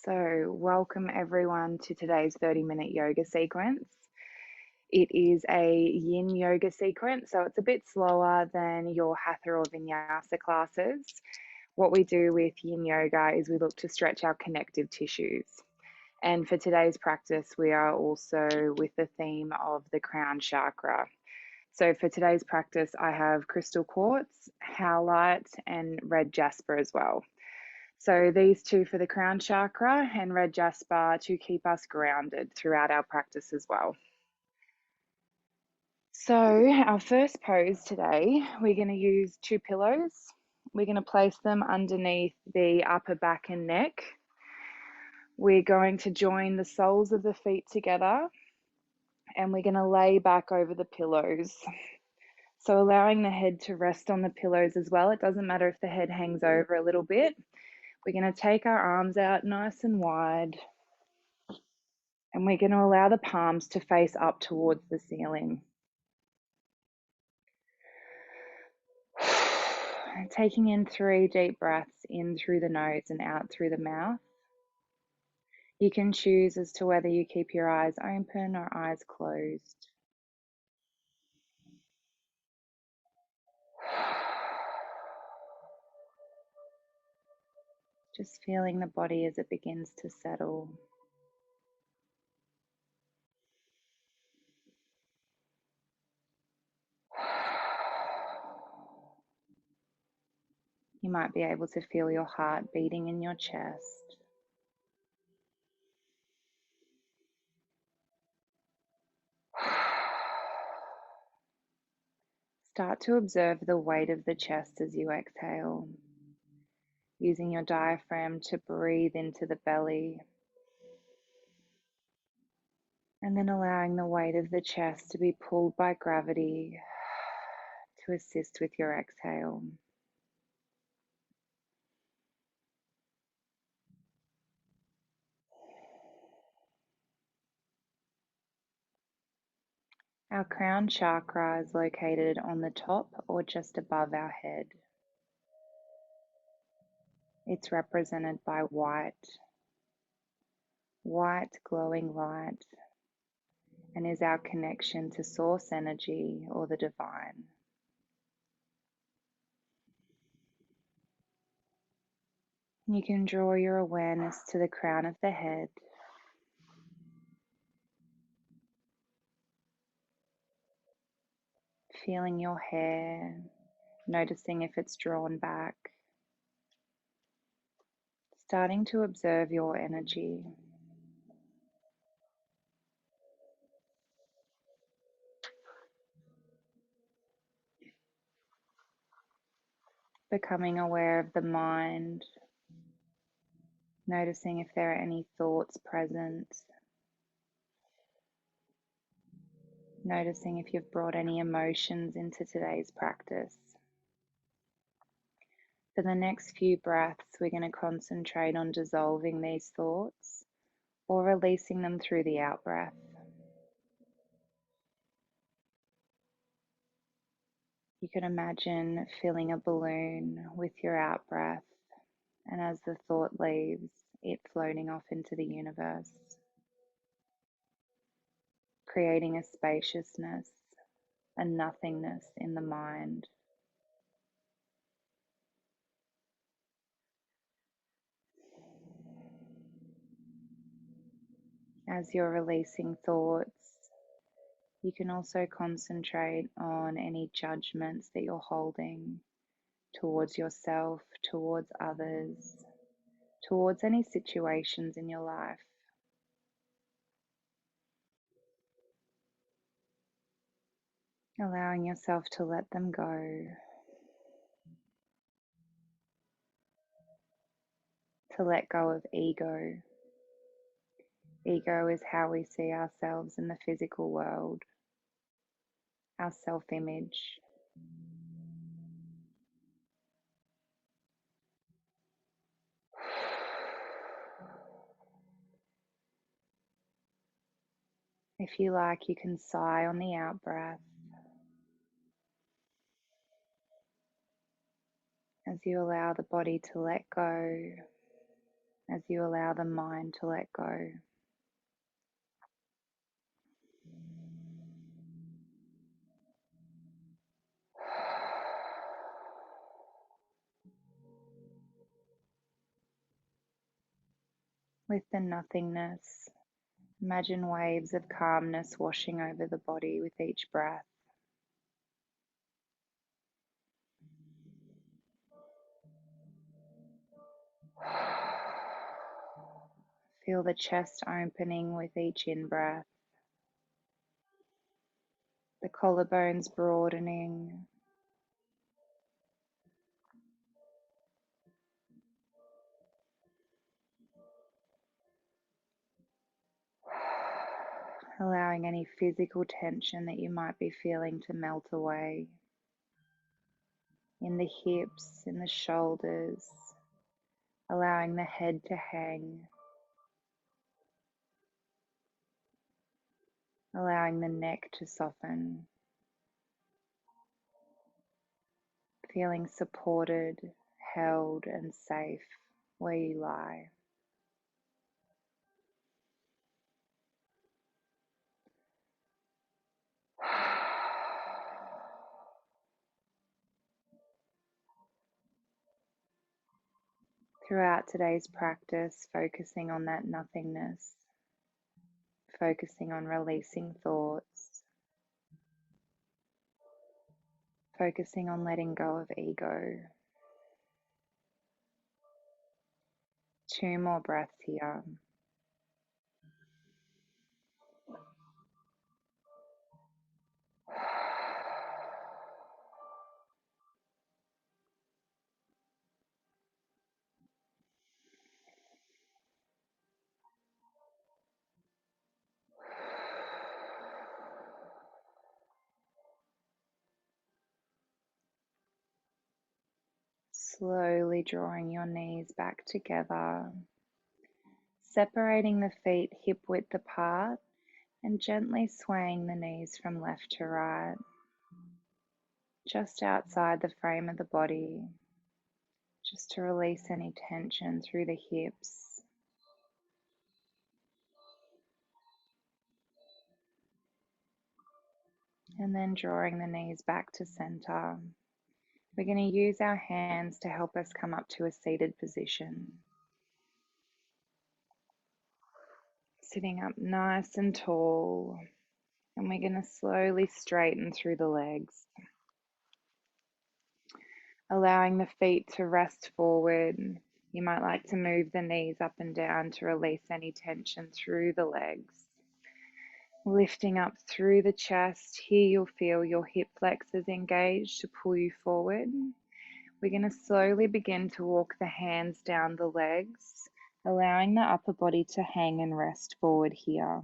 So, welcome everyone to today's 30-minute yoga sequence. It is a yin yoga sequence, so it's a bit slower than your hatha or vinyasa classes. What we do with yin yoga is we look to stretch our connective tissues. And for today's practice, we are also with the theme of the Crown Chakra. So for today's practice, I have crystal quartz, howlite, and red jasper as well. So these two for the crown chakra and red jasper to keep us grounded throughout our practice as well. So our first pose today, we're going to use two pillows. We're going to place them underneath the upper back and neck. We're going to join the soles of the feet together and we're going to lay back over the pillows. So allowing the head to rest on the pillows as well. It doesn't matter if the head hangs over a little bit. We're going to take our arms out nice and wide. And we're going to allow the palms to face up towards the ceiling. Taking in 3 deep breaths in through the nose and out through the mouth. You can choose as to whether you keep your eyes open or eyes closed. Just feeling the body as it begins to settle. You might be able to feel your heart beating in your chest. Start to observe the weight of the chest as you exhale, using your diaphragm to breathe into the belly, and then allowing the weight of the chest to be pulled by gravity to assist with your exhale. Our crown chakra is located on the top or just above our head. It's represented by white glowing light, and is our connection to source energy or the divine. You can draw your awareness to the crown of the head. Feeling your hair, noticing if it's drawn back. Starting to observe your energy. Becoming aware of the mind, noticing if there are any thoughts present, noticing if you've brought any emotions into today's practice. For the next few breaths, we're going to concentrate on dissolving these thoughts or releasing them through the out breath. You can imagine filling a balloon with your out breath, and as the thought leaves, it floating off into the universe, creating a spaciousness, a nothingness in the mind. As you're releasing thoughts, you can also concentrate on any judgments that you're holding towards yourself, towards others, towards any situations in your life. Allowing yourself to let them go, to let go of ego. Ego is how we see ourselves in the physical world, our self-image. If you like, you can sigh on the out breath as you allow the body to let go, as you allow the mind to let go. With the nothingness, imagine waves of calmness washing over the body with each breath. Feel the chest opening with each in-breath, the collarbones broadening, allowing any physical tension that you might be feeling to melt away in the hips, in the shoulders, allowing the head to hang, allowing the neck to soften, feeling supported, held, and safe where you lie. Throughout today's practice, focusing on that nothingness, focusing on releasing thoughts, focusing on letting go of ego. 2 more breaths here. Slowly drawing your knees back together, separating the feet hip width apart and gently swaying the knees from left to right, just outside the frame of the body, just to release any tension through the hips. And then drawing the knees back to center. We're going to use our hands to help us come up to a seated position. Sitting up nice and tall, and we're going to slowly straighten through the legs, allowing the feet to rest forward. You might like to move the knees up and down to release any tension through the legs. Lifting up through the chest, here you'll feel your hip flexors engaged to pull you forward. We're going to slowly begin to walk the hands down the legs, allowing the upper body to hang and rest forward here.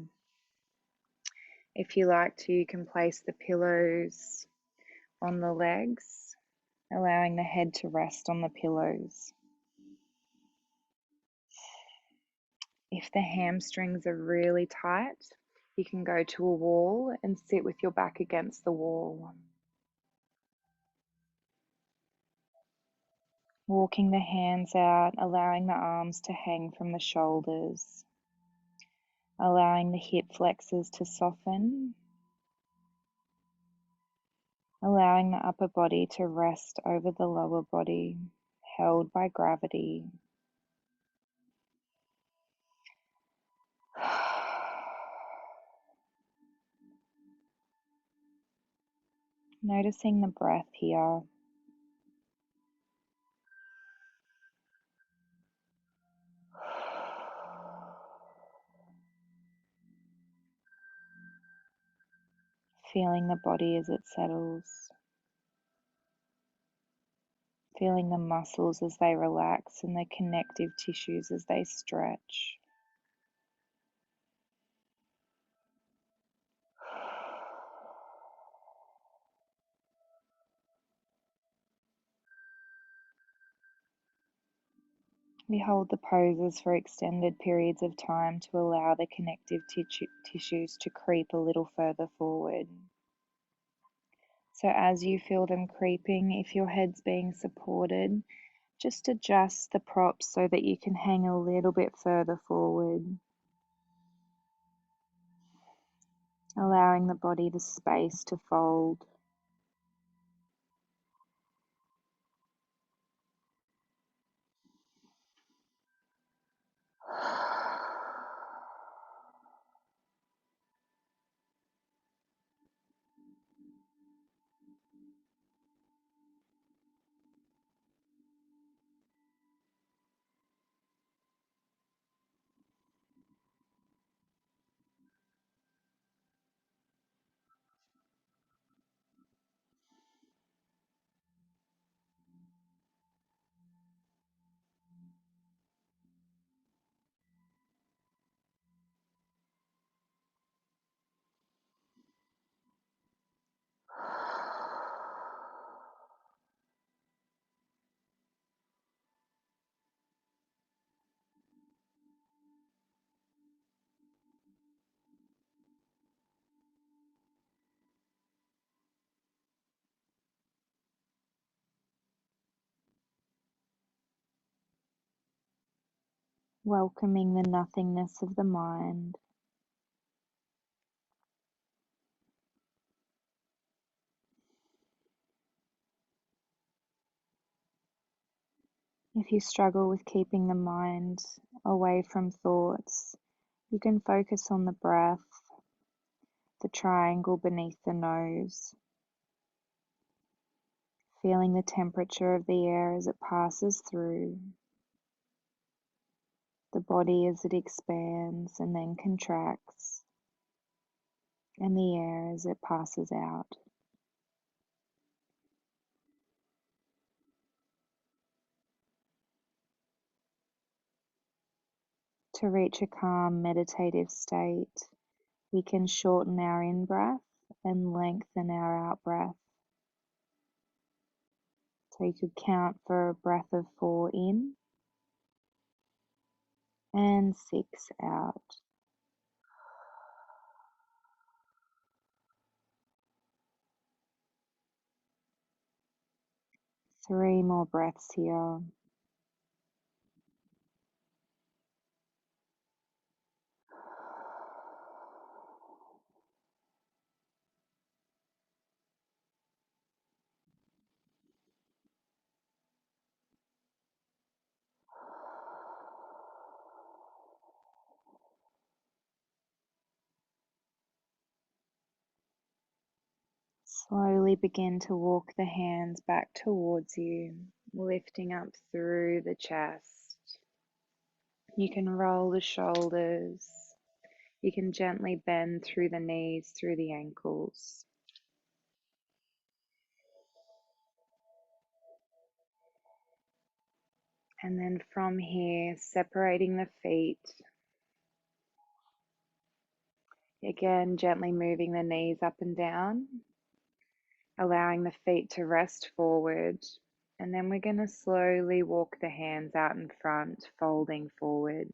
If you like to, you can place the pillows on the legs, allowing the head to rest on the pillows. If the hamstrings are really tight, you can go to a wall and sit with your back against the wall. Walking the hands out, allowing the arms to hang from the shoulders, allowing the hip flexors to soften, allowing the upper body to rest over the lower body, held by gravity. Noticing the breath here. Feeling the body as it settles. Feeling the muscles as they relax and the connective tissues as they stretch. We hold the poses for extended periods of time to allow the connective tissues to creep a little further forward. So as you feel them creeping, if your head's being supported, Just adjust the props so that you can hang a little bit further forward, allowing the body the space to fold. Welcoming the nothingness of the mind. If you struggle with keeping the mind away from thoughts, you can focus on the breath, the triangle beneath the nose, feeling the temperature of the air as it passes through, the body as it expands and then contracts, and the air as it passes out. To reach a calm meditative state, we can shorten our in-breath and lengthen our out-breath. So you could count for a breath of 4 in and 6 out. 3 more breaths here. Slowly begin to walk the hands back towards you, lifting up through the chest. You can roll the shoulders. You can gently bend through the knees, through the ankles. And then from here, separating the feet. Again, gently moving the knees up and down, allowing the feet to rest forward. And then we're going to slowly walk the hands out in front, folding forward.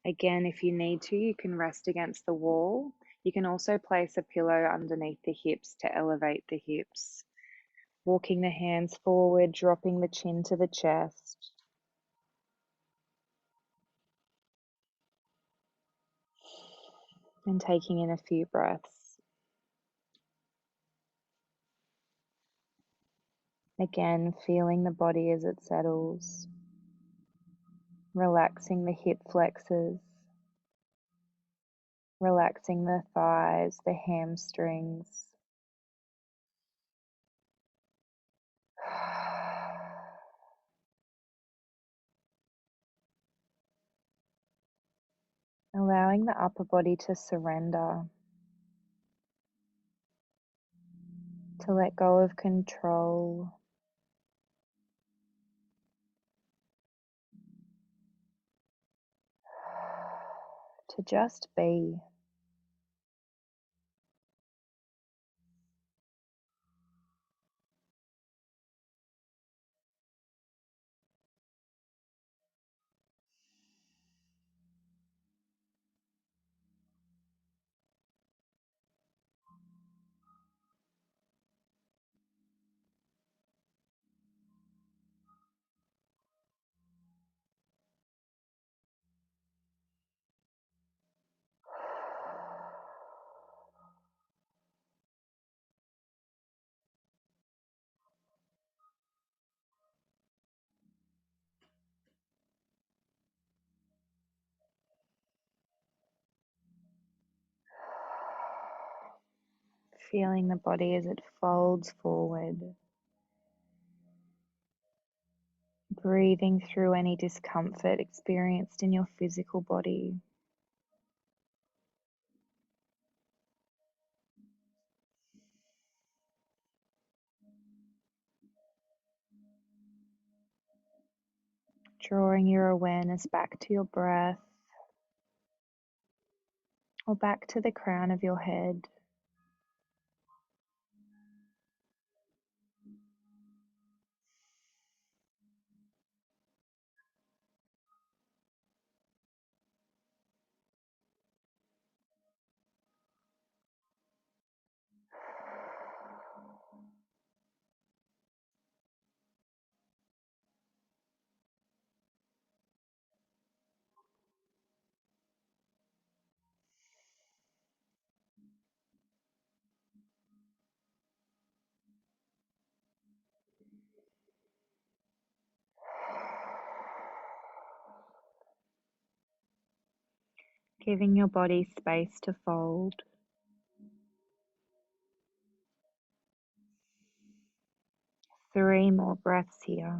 Again, if you need to, you can rest against the wall. You can also place a pillow underneath the hips to elevate the hips. Walking the hands forward, dropping the chin to the chest. And taking in a few breaths. Again, feeling the body as it settles. Relaxing the hip flexors. Relaxing the thighs, the hamstrings. Allowing the upper body to surrender, to let go of control, to just be. Feeling the body as it folds forward. Breathing through any discomfort experienced in your physical body. Drawing your awareness back to your breath or back to the crown of your head. Giving your body space to fold. 3 more breaths here.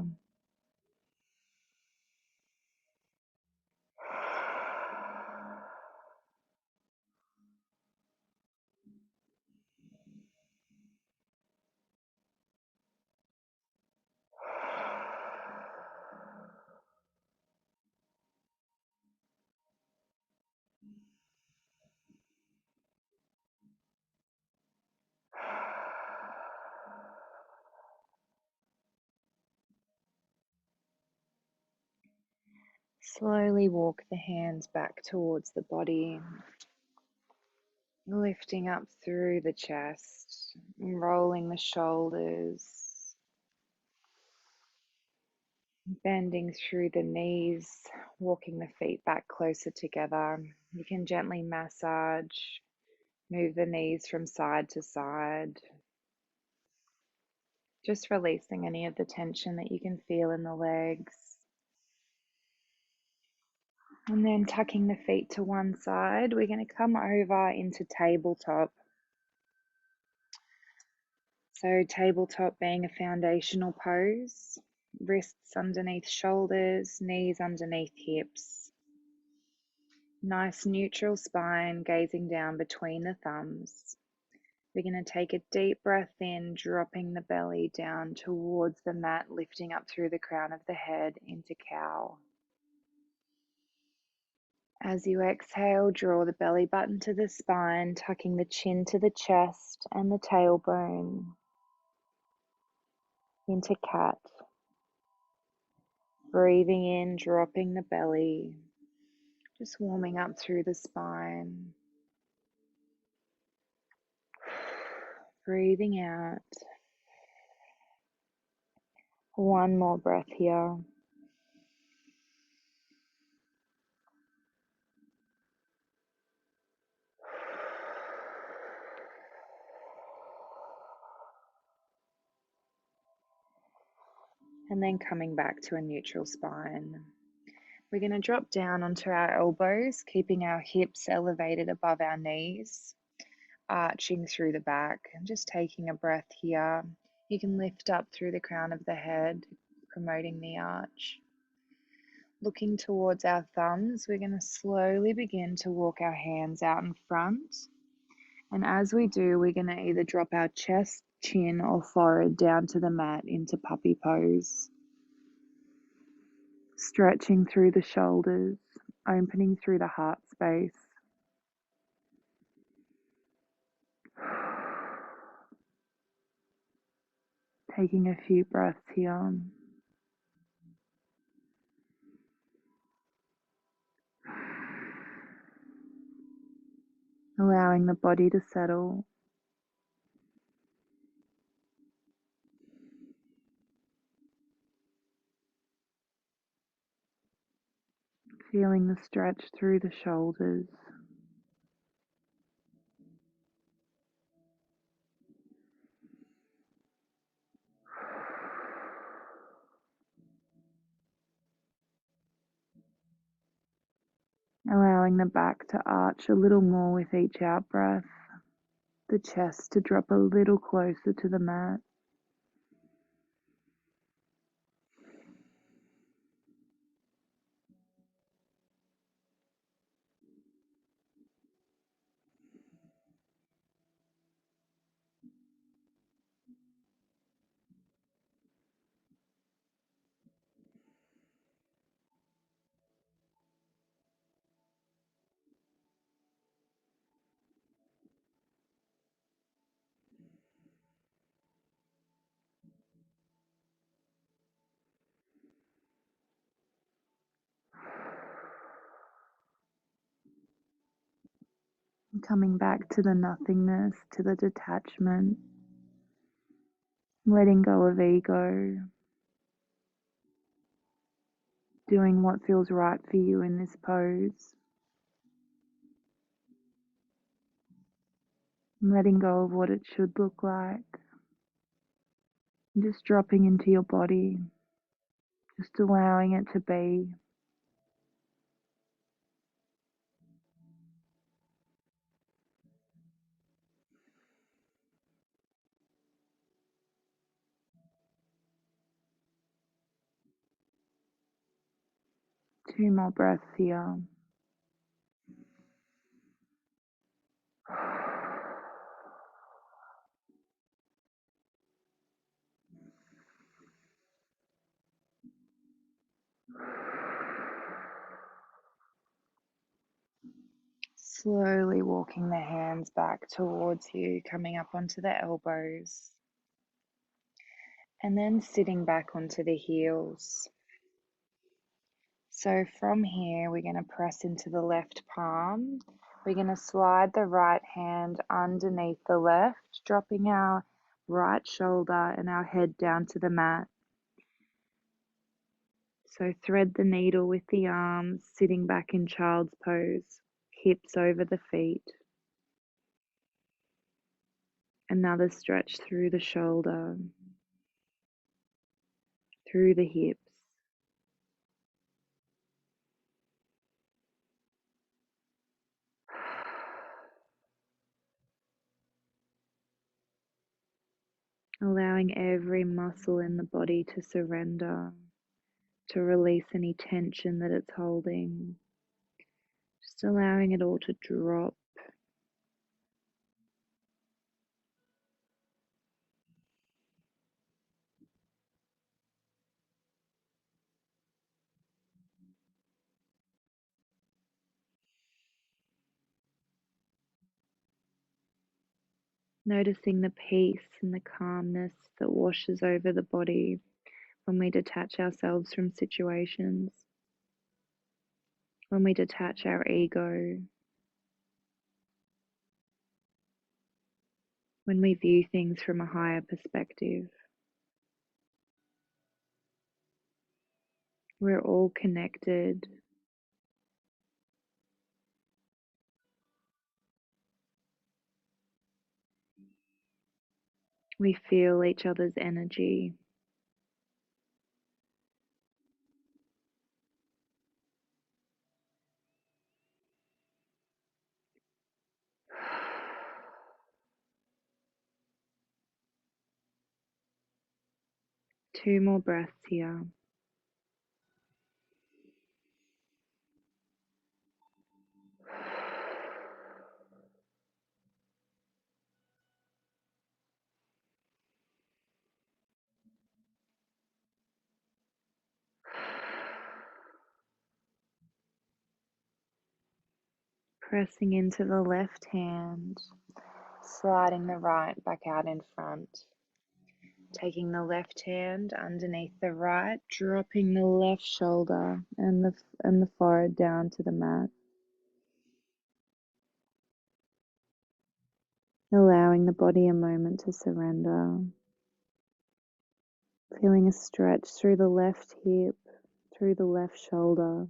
Slowly walk the hands back towards the body, lifting up through the chest, rolling the shoulders, bending through the knees, walking the feet back closer together. You can gently massage, move the knees from side to side, just releasing any of the tension that you can feel in the legs. And then tucking the feet to one side, we're going to come over into tabletop. So tabletop being a foundational pose, wrists underneath shoulders, knees underneath hips. Nice neutral spine, gazing down between the thumbs. We're going to take a deep breath in, dropping the belly down towards the mat, lifting up through the crown of the head into cow. As you exhale, draw the belly button to the spine, tucking the chin to the chest and the tailbone into cat. Breathing in, dropping the belly, just warming up through the spine. Breathing out. One more breath here. And then coming back to a neutral spine. We're going to drop down onto our elbows, keeping our hips elevated above our knees, arching through the back, and just taking a breath here. You can lift up through the crown of the head, promoting the arch. Looking towards our thumbs, we're going to slowly begin to walk our hands out in front. And as we do, we're going to either drop our chest, chin, or forehead down to the mat into puppy pose. Stretching through the shoulders, opening through the heart space. Taking a few breaths here. Allowing the body to settle. Feeling the stretch through the shoulders. Allowing the back to arch a little more with each out breath. the chest to drop a little closer to the mat. Coming back to the nothingness, to the detachment, letting go of ego, doing what feels right for you in this pose, letting go of what it should look like, just dropping into your body, just allowing it to be. Two more breaths here. Slowly walking the hands back towards you, coming up onto the elbows, and then sitting back onto the heels. So from here, we're going to press into the left palm. We're going to slide the right hand underneath the left, dropping our right shoulder and our head down to the mat. So thread the needle with the arms, sitting back in child's pose, hips over the feet. Another stretch through the shoulder, through the hips. Allowing every muscle in the body to surrender, to release any tension that it's holding. Just allowing it all to drop. Noticing the peace and the calmness that washes over the body when we detach ourselves from situations, when we detach our ego, when we view things from a higher perspective. We're all connected. We feel each other's energy. Two more breaths here. Pressing into the left hand, sliding the right back out in front. Taking the left hand underneath the right, dropping the left shoulder and the forehead down to the mat. Allowing the body a moment to surrender. Feeling a stretch through the left hip, through the left shoulder.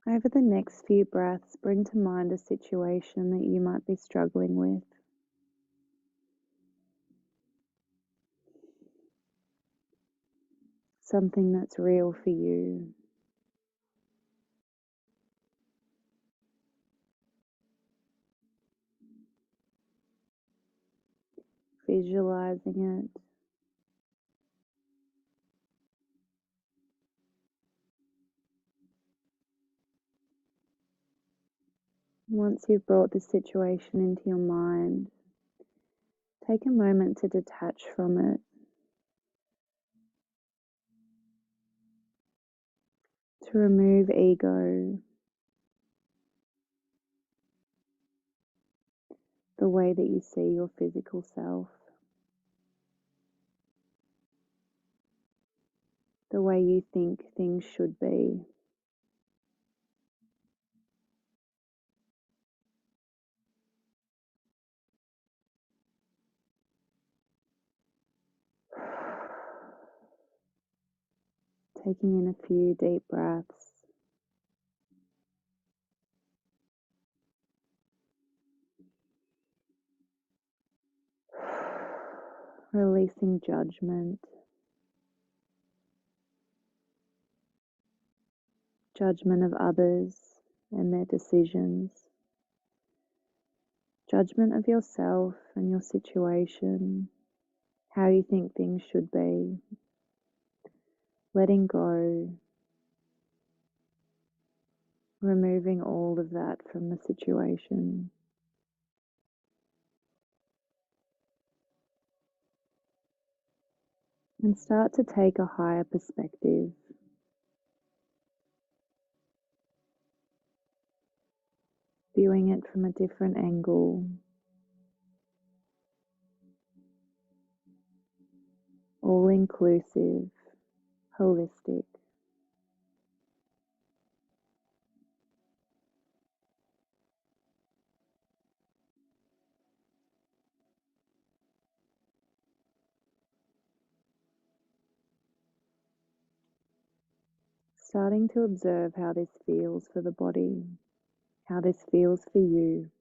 Over the next few breaths, bring to mind a situation that you might be struggling with. Something that's real for you. Visualizing it. Once you've brought the situation into your mind, take a moment to detach from it, to remove ego, the way that you see your physical self, the way you think things should be. Taking in a few deep breaths. Releasing judgment. Judgment of others and their decisions. Judgment of yourself and your situation, how you think things should be. Letting go, removing all of that from the situation. And start to take a higher perspective. Viewing it from a different angle. All inclusive, holistic. Starting to observe how this feels for the body, how this feels for you.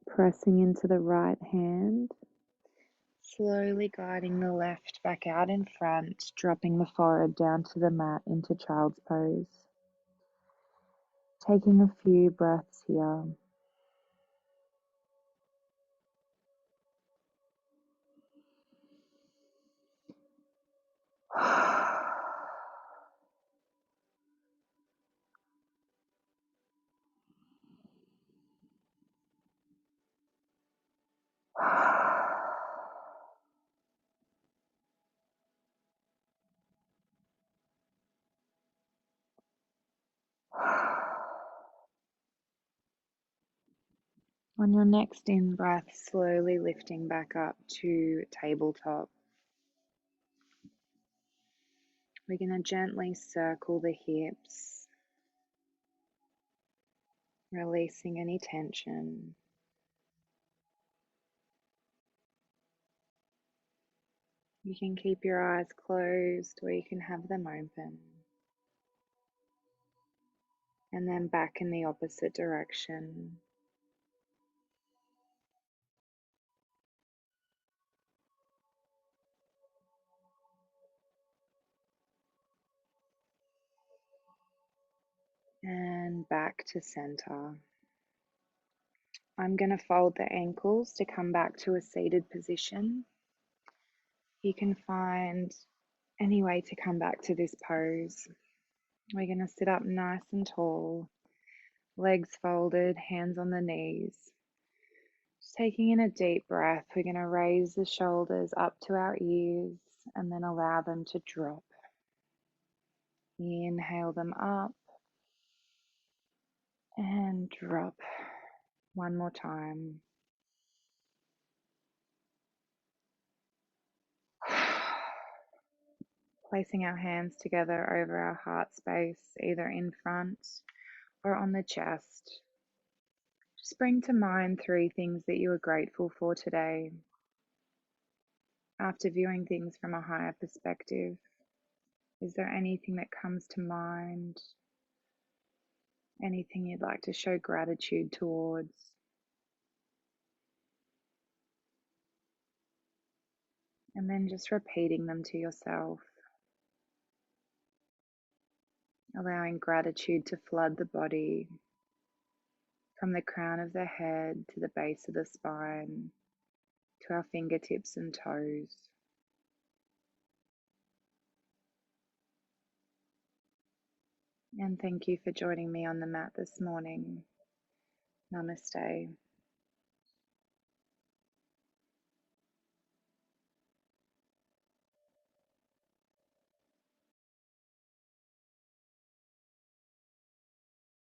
Pressing into the right hand. Slowly guiding the left back out in front, dropping the forehead down to the mat into child's pose. Taking a few breaths here. On your next in breath, slowly lifting back up to tabletop. We're going to gently circle the hips, releasing any tension. You can keep your eyes closed or you can have them open. And then back in the opposite direction. And back to center. I'm going to fold the ankles to come back to a seated position. You can find any way to come back to this pose. We're going to sit up nice and tall, legs folded, hands on the knees. Just taking in a deep breath, we're going to raise the shoulders up to our ears and then allow them to drop. Inhale them up and drop. One more time. Placing our hands together over our heart space, either in front or on the chest. Just bring to mind 3 things that you are grateful for today after viewing things from a higher perspective. Is there anything that comes to mind? Anything you'd like to show gratitude towards? And then just repeating them to yourself, allowing gratitude to flood the body from the crown of the head to the base of the spine, to our fingertips and toes. And thank you for joining me on the mat this morning. Namaste.